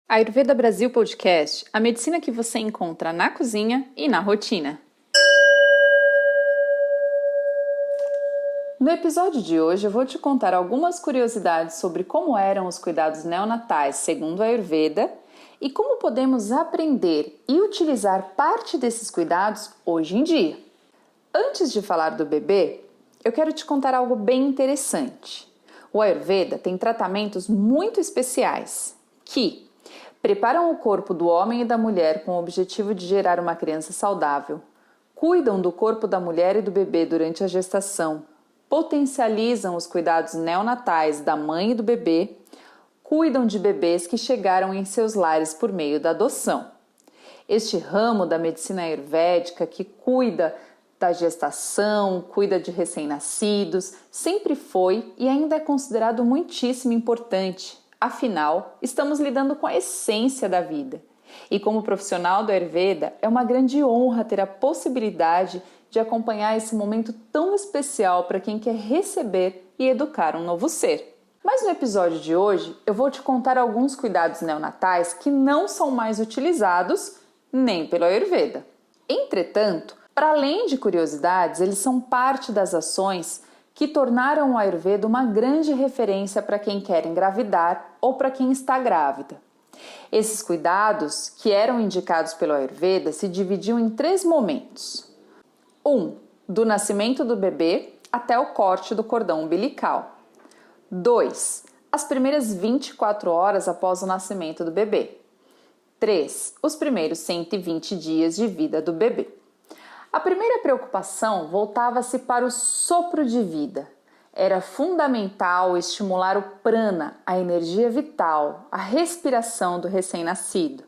Ayurveda Brasil Podcast, a medicina que você encontra na cozinha e na rotina. No episódio de hoje eu vou te contar algumas curiosidades sobre como eram os cuidados neonatais segundo a Ayurveda e como podemos aprender e utilizar parte desses cuidados hoje em dia. Antes de falar do bebê, eu quero te contar algo bem interessante. O Ayurveda tem tratamentos muito especiais que preparam o corpo do homem e da mulher com o objetivo de gerar uma criança saudável, cuidam do corpo da mulher e do bebê durante a gestação, potencializam os cuidados neonatais da mãe e do bebê, cuidam de bebês que chegaram em seus lares por meio da adoção. Este ramo da medicina ayurvédica que cuida da gestação, cuida de recém-nascidos, sempre foi e ainda é considerado muitíssimo importante. Afinal, estamos lidando com a essência da vida. E como profissional do Ayurveda, é uma grande honra ter a possibilidade de acompanhar esse momento tão especial para quem quer receber e educar um novo ser. Mas no episódio de hoje, eu vou te contar alguns cuidados neonatais que não são mais utilizados nem pelo Ayurveda. Entretanto, para além de curiosidades, eles são parte das ações que tornaram o Ayurveda uma grande referência para quem quer engravidar ou para quem está grávida. Esses cuidados, que eram indicados pelo Ayurveda, se dividiam em 3 momentos. 1. Do nascimento do bebê até o corte do cordão umbilical. 2. As primeiras 24 horas após o nascimento do bebê. 3. Os primeiros 120 dias de vida do bebê. A primeira preocupação voltava-se para o sopro de vida. Era fundamental estimular o prana, a energia vital, a respiração do recém-nascido.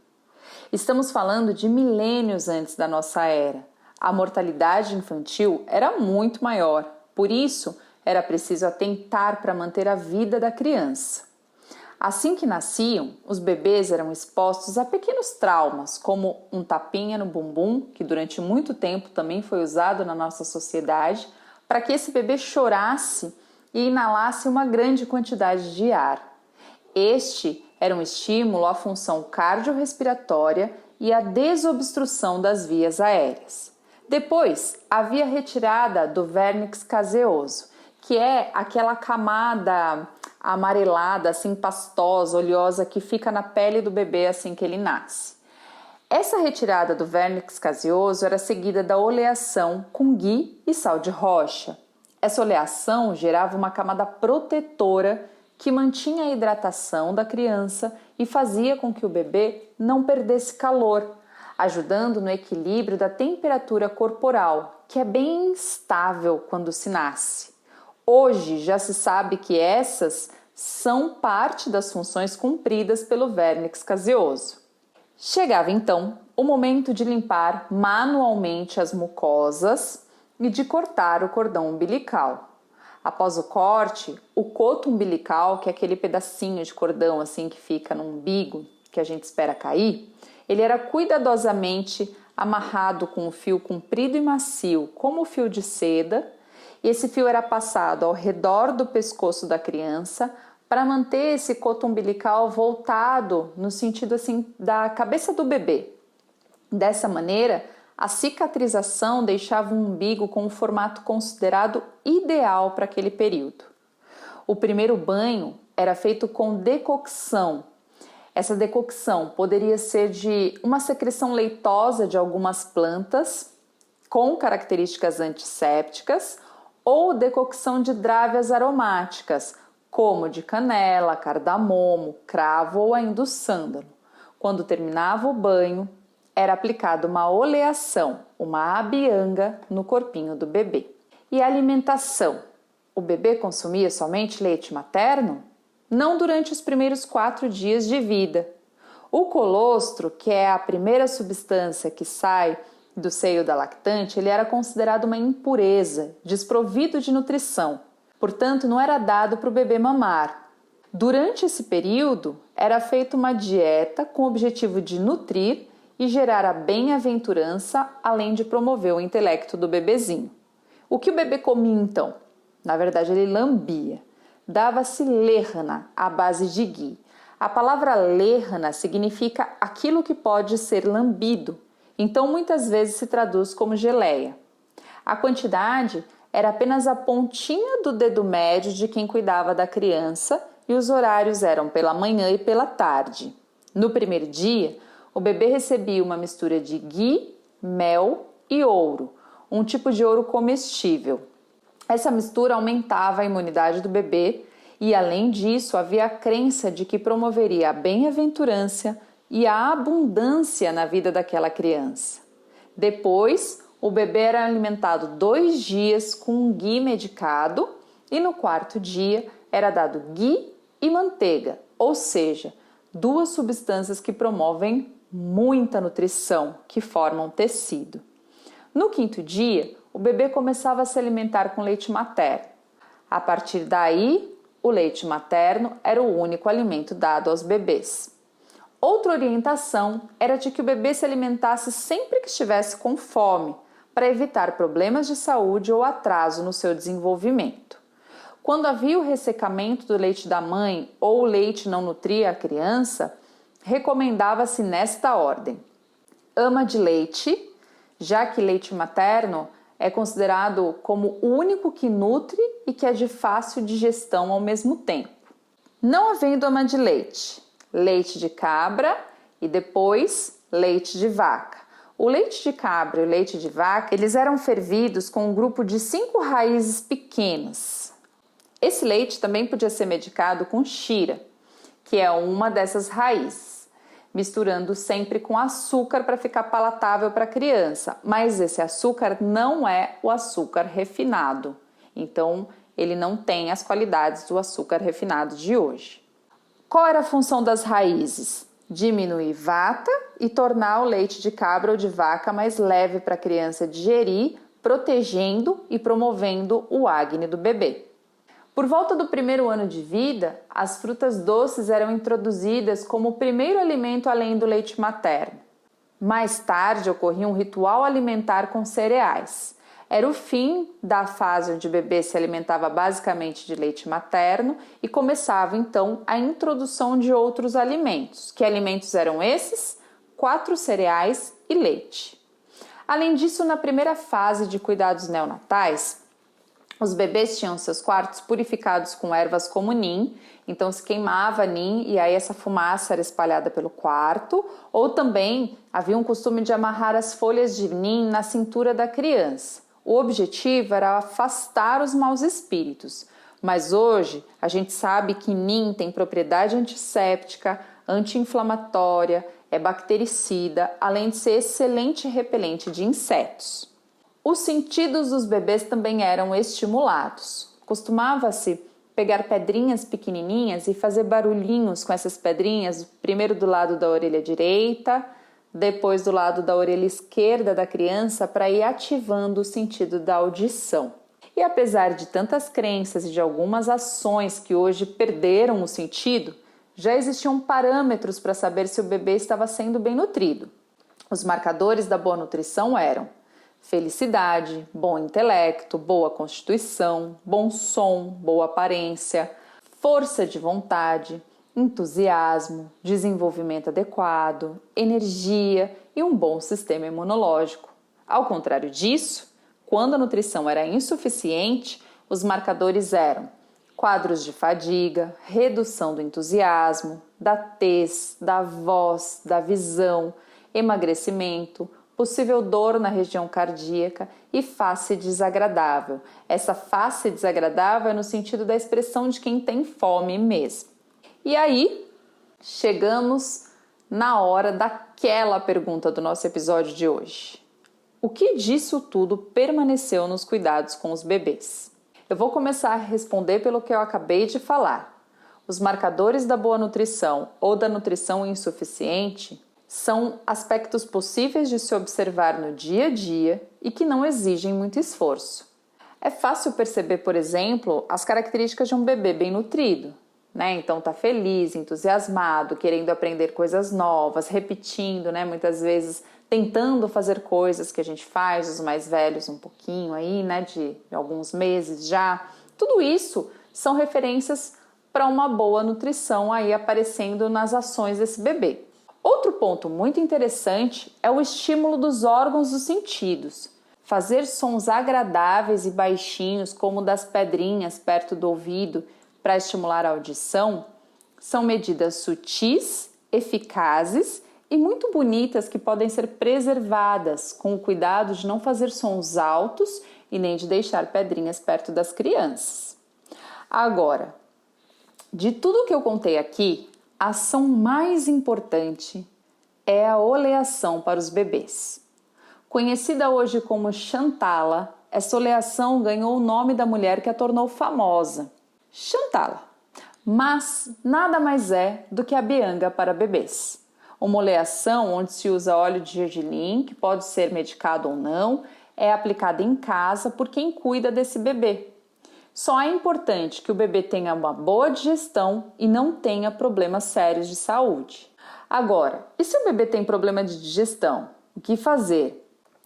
Estamos falando de milênios antes da nossa era. A mortalidade infantil era muito maior, por isso era preciso atentar para manter a vida da criança. Assim que nasciam, os bebês eram expostos a pequenos traumas, como um tapinha no bumbum, que durante muito tempo também foi usado na nossa sociedade, para que esse bebê chorasse e inalasse uma grande quantidade de ar. Este era um estímulo à função cardiorrespiratória e à desobstrução das vias aéreas. Depois, havia a retirada do vernix caseoso, que é aquela camada amarelada, assim pastosa, oleosa, que fica na pele do bebê assim que ele nasce. Essa retirada do vernix caseoso era seguida da oleação com ghee e sal de rocha. Essa oleação gerava uma camada protetora que mantinha a hidratação da criança e fazia com que o bebê não perdesse calor, ajudando no equilíbrio da temperatura corporal, que é bem instável quando se nasce. Hoje já se sabe que essas são parte das funções cumpridas pelo vernix caseoso. Chegava então o momento de limpar manualmente as mucosas e de cortar o cordão umbilical. Após o corte, o coto umbilical, que é aquele pedacinho de cordão assim que fica no umbigo, que a gente espera cair, ele era cuidadosamente amarrado com um fio comprido e macio, como o fio de seda, e esse fio era passado ao redor do pescoço da criança para manter esse coto umbilical voltado no sentido assim da cabeça do bebê. Dessa maneira, a cicatrização deixava o umbigo com um formato considerado ideal para aquele período. O primeiro banho era feito com decocção. Essa decocção poderia ser de uma secreção leitosa de algumas plantas com características antissépticas ou decocção de drávias aromáticas, como de canela, cardamomo, cravo ou ainda o sândalo. Quando terminava o banho, era aplicada uma oleação, uma abhyanga, no corpinho do bebê. E a alimentação? O bebê consumia somente leite materno? Não durante os primeiros 4 dias de vida. O colostro, que é a primeira substância que sai do seio da lactante, ele era considerado uma impureza, desprovido de nutrição. Portanto, não era dado para o bebê mamar. Durante esse período, era feita uma dieta com o objetivo de nutrir e gerar a bem-aventurança, além de promover o intelecto do bebezinho. O que o bebê comia então? Na verdade, ele lambia. Dava-se lerna à base de ghee. A palavra lehna significa aquilo que pode ser lambido, então muitas vezes se traduz como geleia. A quantidade era apenas a pontinha do dedo médio de quem cuidava da criança e os horários eram pela manhã e pela tarde. No primeiro dia, o bebê recebia uma mistura de ghee, mel e ouro, um tipo de ouro comestível. Essa mistura aumentava a imunidade do bebê e, além disso, havia a crença de que promoveria a bem-aventurança e a abundância na vida daquela criança. Depois, o bebê era alimentado 2 dias com um ghee medicado e no 4º dia era dado ghee e manteiga, ou seja, 2 substâncias que promovem muita nutrição, que formam tecido. No 5º dia, o bebê começava a se alimentar com leite materno. A partir daí, o leite materno era o único alimento dado aos bebês. Outra orientação era de que o bebê se alimentasse sempre que estivesse com fome, para evitar problemas de saúde ou atraso no seu desenvolvimento. Quando havia o ressecamento do leite da mãe ou o leite não nutria a criança, recomendava-se nesta ordem: ama de leite, já que leite materno é considerado como o único que nutre e que é de fácil digestão ao mesmo tempo. Não havendo ama de leite, leite de cabra e depois leite de vaca. O leite de cabra e o leite de vaca, eles eram fervidos com um grupo de 5 raízes pequenas. Esse leite também podia ser medicado com shira, que é uma dessas raízes, misturando sempre com açúcar para ficar palatável para a criança. Mas esse açúcar não é o açúcar refinado, então ele não tem as qualidades do açúcar refinado de hoje. Qual era a função das raízes? Diminuir vata e tornar o leite de cabra ou de vaca mais leve para a criança digerir, protegendo e promovendo o acne do bebê. Por volta do 1º ano de vida, as frutas doces eram introduzidas como o primeiro alimento além do leite materno. Mais tarde ocorria um ritual alimentar com cereais. Era o fim da fase onde o bebê se alimentava basicamente de leite materno e começava então a introdução de outros alimentos. Que alimentos eram esses? 4 cereais e leite. Além disso, na primeira fase de cuidados neonatais, os bebês tinham seus quartos purificados com ervas como nim, então se queimava nim e aí essa fumaça era espalhada pelo quarto, ou também havia um costume de amarrar as folhas de nim na cintura da criança. O objetivo era afastar os maus espíritos, mas hoje a gente sabe que nim tem propriedade antisséptica, anti-inflamatória, é bactericida, além de ser excelente repelente de insetos. Os sentidos dos bebês também eram estimulados. Costumava-se pegar pedrinhas pequenininhas e fazer barulhinhos com essas pedrinhas, primeiro do lado da orelha direita, depois do lado da orelha esquerda da criança, para ir ativando o sentido da audição. E apesar de tantas crenças e de algumas ações que hoje perderam o sentido, já existiam parâmetros para saber se o bebê estava sendo bem nutrido. Os marcadores da boa nutrição eram felicidade, bom intelecto, boa constituição, bom som, boa aparência, força de vontade, entusiasmo, desenvolvimento adequado, energia e um bom sistema imunológico. Ao contrário disso, quando a nutrição era insuficiente, os marcadores eram quadros de fadiga, redução do entusiasmo, da tez, da voz, da visão, emagrecimento, possível dor na região cardíaca e face desagradável. Essa face desagradável é no sentido da expressão de quem tem fome mesmo. E aí, chegamos na hora daquela pergunta do nosso episódio de hoje. O que disso tudo permaneceu nos cuidados com os bebês? Eu vou começar a responder pelo que eu acabei de falar. Os marcadores da boa nutrição ou da nutrição insuficiente são aspectos possíveis de se observar no dia a dia e que não exigem muito esforço. É fácil perceber, por exemplo, as características de um bebê bem nutrido, né? Então tá feliz, entusiasmado, querendo aprender coisas novas, repetindo, né? Muitas vezes tentando fazer coisas que a gente faz, os mais velhos um pouquinho aí, né? De alguns meses já. Tudo isso são referências para uma boa nutrição aí aparecendo nas ações desse bebê. Outro ponto muito interessante é o estímulo dos órgãos dos sentidos. Fazer sons agradáveis e baixinhos, como das pedrinhas perto do ouvido, para estimular a audição, são medidas sutis, eficazes e muito bonitas que podem ser preservadas, com o cuidado de não fazer sons altos e nem de deixar pedrinhas perto das crianças. Agora, de tudo que eu contei aqui, a ação mais importante é a oleação para os bebês. Conhecida hoje como Xantala, essa oleação ganhou o nome da mulher que a tornou famosa, Xantala. Mas nada mais é do que a bianga para bebês. Uma oleação onde se usa óleo de gergelim, que pode ser medicado ou não, é aplicada em casa por quem cuida desse bebê. Só é importante que o bebê tenha uma boa digestão e não tenha problemas sérios de saúde. Agora, e se o bebê tem problema de digestão? O que fazer?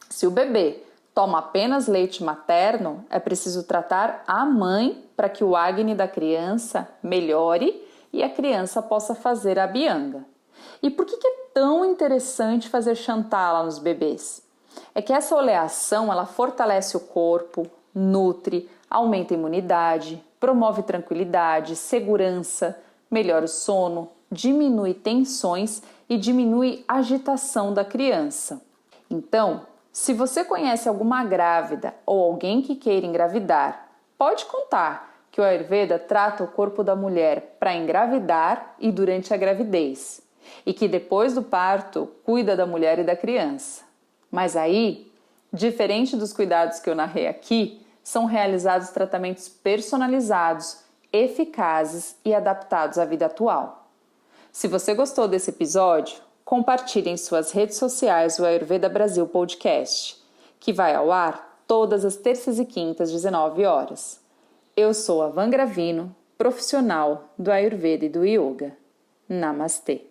Se o bebê toma apenas leite materno, é preciso tratar a mãe para que o acne da criança melhore e a criança possa fazer a bianga. E por que é tão interessante fazer Xantala nos bebês? É que essa oleação ela fortalece o corpo, nutre, aumenta a imunidade, promove tranquilidade, segurança, melhora o sono, diminui tensões e diminui a agitação da criança. Então, se você conhece alguma grávida ou alguém que queira engravidar, pode contar que o Ayurveda trata o corpo da mulher para engravidar e durante a gravidez, e que depois do parto cuida da mulher e da criança. Mas aí, diferente dos cuidados que eu narrei aqui, são realizados tratamentos personalizados, eficazes e adaptados à vida atual. Se você gostou desse episódio, compartilhe em suas redes sociais o Ayurveda Brasil Podcast, que vai ao ar todas as terças e quintas, 19 horas. Eu sou a Van Gravino, profissional do Ayurveda e do Yoga. Namastê!